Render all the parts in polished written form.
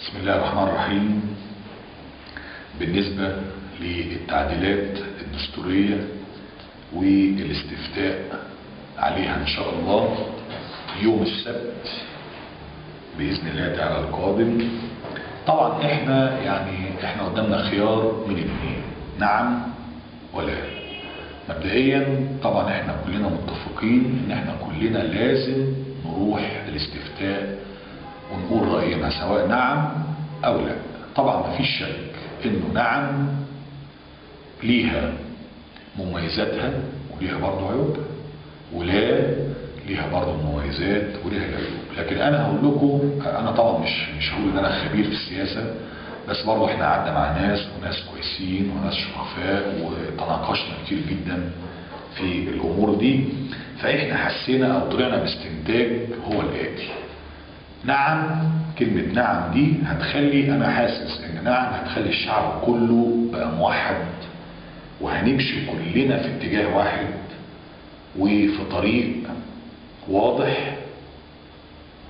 بسم الله الرحمن الرحيم. بالنسبة للتعديلات الدستورية والاستفتاء عليها إن شاء الله يوم السبت بإذن الله تعالى القادم، طبعا احنا قدامنا خيار من الاثنين، نعم ولا. مبدئيا طبعا احنا كلنا متفقين ان احنا كلنا لازم نروح الاستفتاء ونقول رأينا سواء نعم او لا. طبعا مفيش شك انه نعم ليها مميزاتها وليها برضه عيوبها، ولا ليها برضه مميزات وليها عيوب. لكن انا هقول لكم، انا طبعا مش هقول ان انا خبير في السياسه، بس برضه احنا قعدنا مع ناس كويسين وناس شرفاء وتناقشنا كتير جدا في الامور دي، فاحنا حسينا او طلعنا باستنتاج هو الاتي: نعم، كلمة نعم دي هتخلي، انا حاسس ان نعم هتخلي الشعب كله بقى موحد، وهنمشي كلنا في اتجاه واحد وفي طريق واضح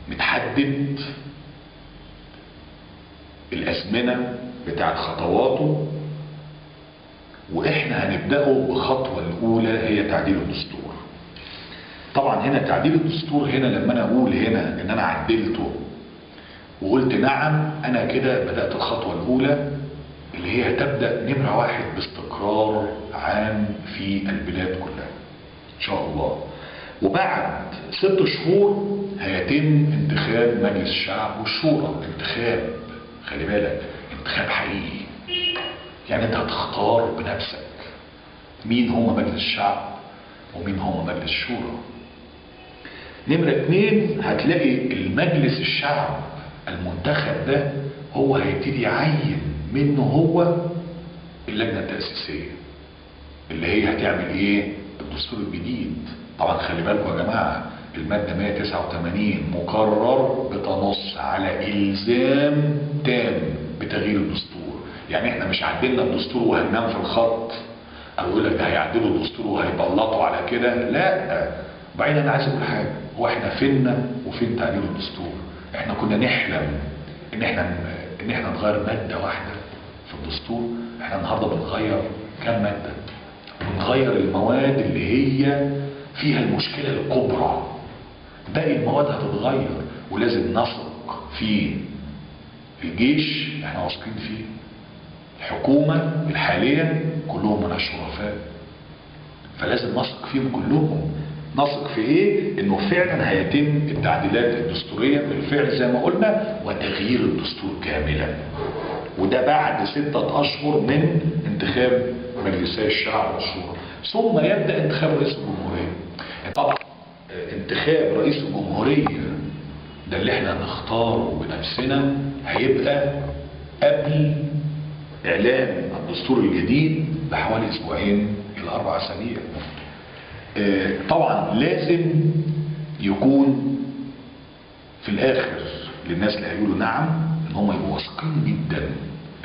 متحدد الازمنة بتاعت خطواته، واحنا هنبدأه بخطوة الاولى هي تعديل الدستور. طبعا هنا تعديل الدستور، هنا لما انا اقول هنا ان انا عدلته وقلت نعم، انا كده بدأت الخطوة الاولى اللي هي هتبدأ نمرة واحد باستقرار عام في البلاد كلها ان شاء الله. وبعد 6 شهور هيتم انتخاب مجلس الشعب والشورى، انتخاب، خلي بالك، انتخاب حقيقي، يعني انت هتختار بنفسك مين هم مجلس الشعب ومين هم مجلس الشورى. نمرة 2، هتلاقي المجلس الشعب المنتخب ده هو هيبتدي يعين منه هو اللجنة التأسيسية اللي هي هتعمل ايه؟ الدستور الجديد. طبعا خلي بالكم يا جماعة، المادة 189 مقرر بتنص على إلزام تام بتغيير الدستور. يعني احنا مش عدلنا الدستور وهننام في الخط او يقول لك ده هيعدلوا الدستور وهيبلطوا على كده، لا. وبعدين انا عايز اقول حاجه، هو احنا فينا وفين تعديل الدستور؟ احنا كنا نحلم ان احنا نغير ماده واحده في الدستور. احنا النهارده بنغير كام ماده؟ بنغير المواد اللي هي فيها المشكله الكبرى، باقي المواد هتتغير. ولازم نثق في الجيش، احنا واثقين فيه. الحكومه الحاليه كلهم من الشرفاء، فلازم نثق فيهم كلهم. نثق في ايه؟ انه فعلا هيتم التعديلات الدستوريه بالفعل زي ما قلنا، وتغيير الدستور كاملا، وده بعد 6 اشهر من انتخاب مجلسي الشعب والشورى. ثم يبدا انتخاب رئيس الجمهوريه. طبعا انتخاب رئيس الجمهوريه ده اللي احنا هنختاره بنفسنا هيبقى قبل اعلان الدستور الجديد بحوالي 2 إلى 4 أسابيع. طبعا لازم يكون في الاخر للناس اللي هيقولوا نعم ان هم يبقوا واثقين جدا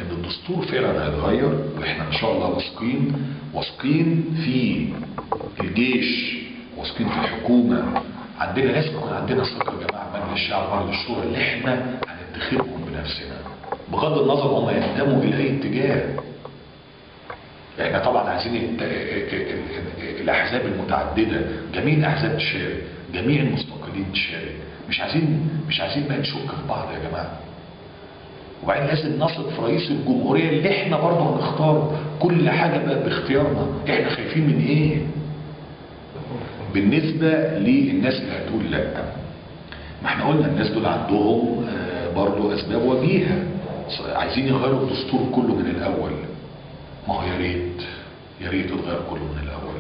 ان الدستور فعلا هيتغير، واحنا ان شاء الله واثقين في الجيش، واثقين في الحكومه. لازم يكون عندنا ثقه يا جماعه مجلس الشعب ومجلس الشورى اللي احنا هننتخبهم بنفسنا بغض النظر هم ينتموا الى اي اتجاه. احنا طبعا عايزين الاحزاب المتعدده، جميع الاحزاب تشارك، جميع المستقلين تشارك، مش عايزين بقى نشك في بعض يا جماعه. وبعدين لازم نثق في رئيس الجمهوريه اللي احنا برضه هنختاره. كل حاجه بقى باختيارنا، احنا خايفين من ايه؟ بالنسبه للناس اللي هتقول لا، ما احنا قلنا الناس دول عندهم برضه اسباب وجيهه، عايزين يغيروا الدستور كله من الاول. ما هو يا ريت يتغير كله من الاول.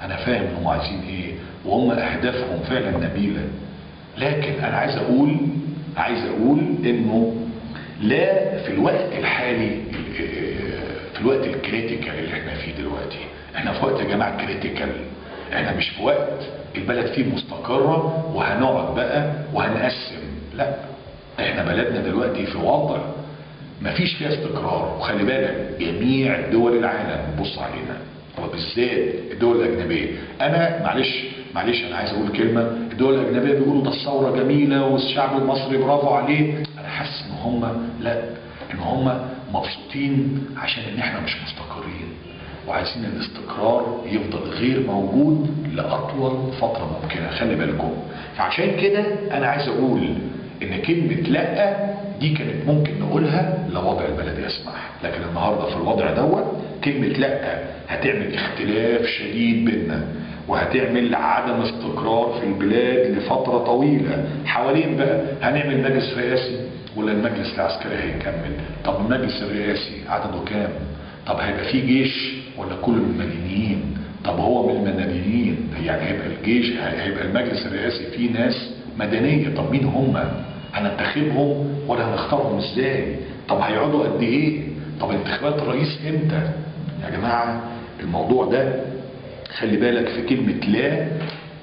انا فاهم انهم عايزين ايه، وهم اهدافهم فعلا نبيله، لكن انا عايز اقول انه لا، في الوقت الحالي، في الوقت الكريتيكال اللي احنا فيه دلوقتي، احنا في وقت يا جماعه كريتيكال، احنا مش في وقت البلد فيه مستقره وهنقعد بقى وهنقسم، لا. احنا بلدنا دلوقتي في وضع مفيش فيها استقرار. وخلي بالك جميع دول العالم بص علينا، وبالذات الدول الاجنبيه. انا معلش انا عايز اقول كلمه، الدول الاجنبيه بيقولوا ده الثوره جميله والشعب المصري برافو عليه، انا حاسس ان هم لا، ان هم مبسوطين عشان ان احنا مش مستقرين وعايزين الاستقرار يفضل غير موجود لاطول فتره ممكنه. خلي بالكم، فعشان كده انا عايز اقول ان كلمه لا دي كانت ممكن نقولها لو وضع البلد يسمح، لكن النهارده في الوضع دوت كلمه لا هتعمل اختلاف شديد بيننا، وهتعمل عدم استقرار في البلاد لفتره طويله. حوالين بقى هنعمل مجلس رئاسي ولا المجلس العسكري هيكمل؟ طب المجلس الرئاسي عدده كام؟ طب هيبقى فيه جيش ولا كله من المدنيين؟ طب هو من المدنيين، يعني هيبقى الجيش، هيبقى المجلس الرئاسي فيه ناس مدنيه، طب مين هم؟ هننتخبهم ولا هنختارهم ازاي؟ طب هيقعدوا قد ايه؟ طب انتخابات الرئيس امتى؟ يا جماعه الموضوع ده خلي بالك في كلمه لا،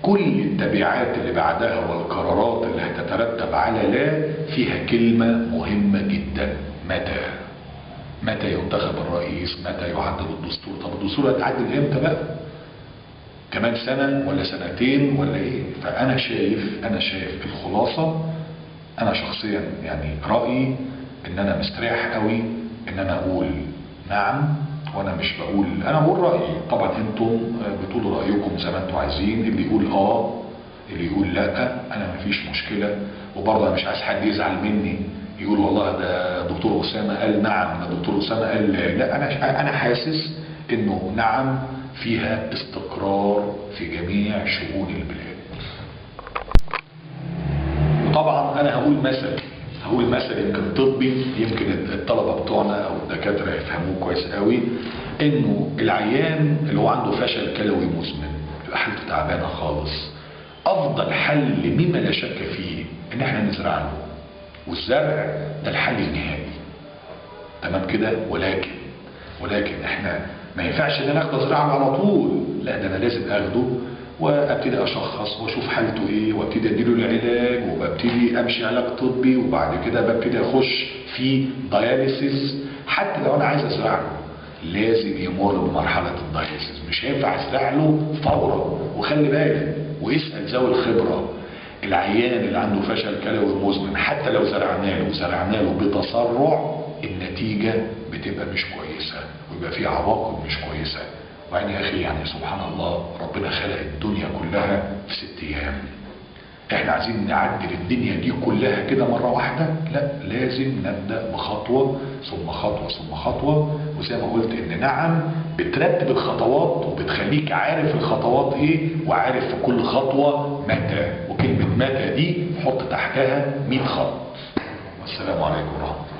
كل التبعات اللي بعدها والقرارات اللي هتترتب على لا فيها كلمه مهمه جدا. متى ينتخب الرئيس؟ متى يعدل الدستور؟ طب الدستور هيتعدل امتى بقى؟ كمان سنه ولا سنتين ولا ايه؟ فانا شايف الخلاصه، انا شخصيا يعني رايي ان انا مستريح قوي ان انا اقول نعم، وانا مش بقول، انا بقول رايي. طبعا انتم بتقولوا رايكم زي ما انتم عايزين، اللي يقول اللي يقول لا، انا مفيش مشكله. وبرضه انا مش عايز حد يزعل مني يقول والله ده دكتور اسامه قال نعم، ده دكتور اسامه قال لا. انا حاسس انه نعم فيها استقرار في جميع شؤون البلاد. وطبعا انا هقول مثل يمكن طبي، يمكن الطلبه بتوعنا او الدكاتره يفهموه كويس قوي، انه العيان اللي هو عنده فشل كلوي مزمن بيبقى حالته تعبانه خالص، افضل حل مما لا شك فيه ان احنا نزرع له، والزرع ده الحل النهائي. تمام كده؟ ولكن احنا ما ينفعش ان انا اخده ازرعه على طول، لا ده انا لازم اخده وابتدي اشخص واشوف حالته ايه، وابتدي اديله العلاج، وببتدي امشي علاج طبي، وبعد كده ببتدي اخش في داياليسيس. حتى لو انا عايز ازرع له لازم يمر بمرحله الداياليسيس، مش هينفع ازرع له فورا. وخلي بالك واسال ذوي الخبره، العيان اللي عنده فشل كلوي مزمن حتى لو زرعنا له بتسرع النتيجه بتبقى مش كويسه، ويبقى في عواقب مش كويسه. وبعدين يا اخي يعني سبحان الله، ربنا خلق الدنيا كلها في 6 ايام. احنا عايزين نعدل الدنيا دي كلها كده مره واحده؟ لا، لازم نبدا بخطوه ثم خطوه ثم خطوه. وزي ما قلت ان نعم بترتب الخطوات وبتخليك عارف الخطوات ايه، وعارف في كل خطوه متى، وكلمه متى دي حط تحتها 100 خط. والسلام عليكم ورحمه الله.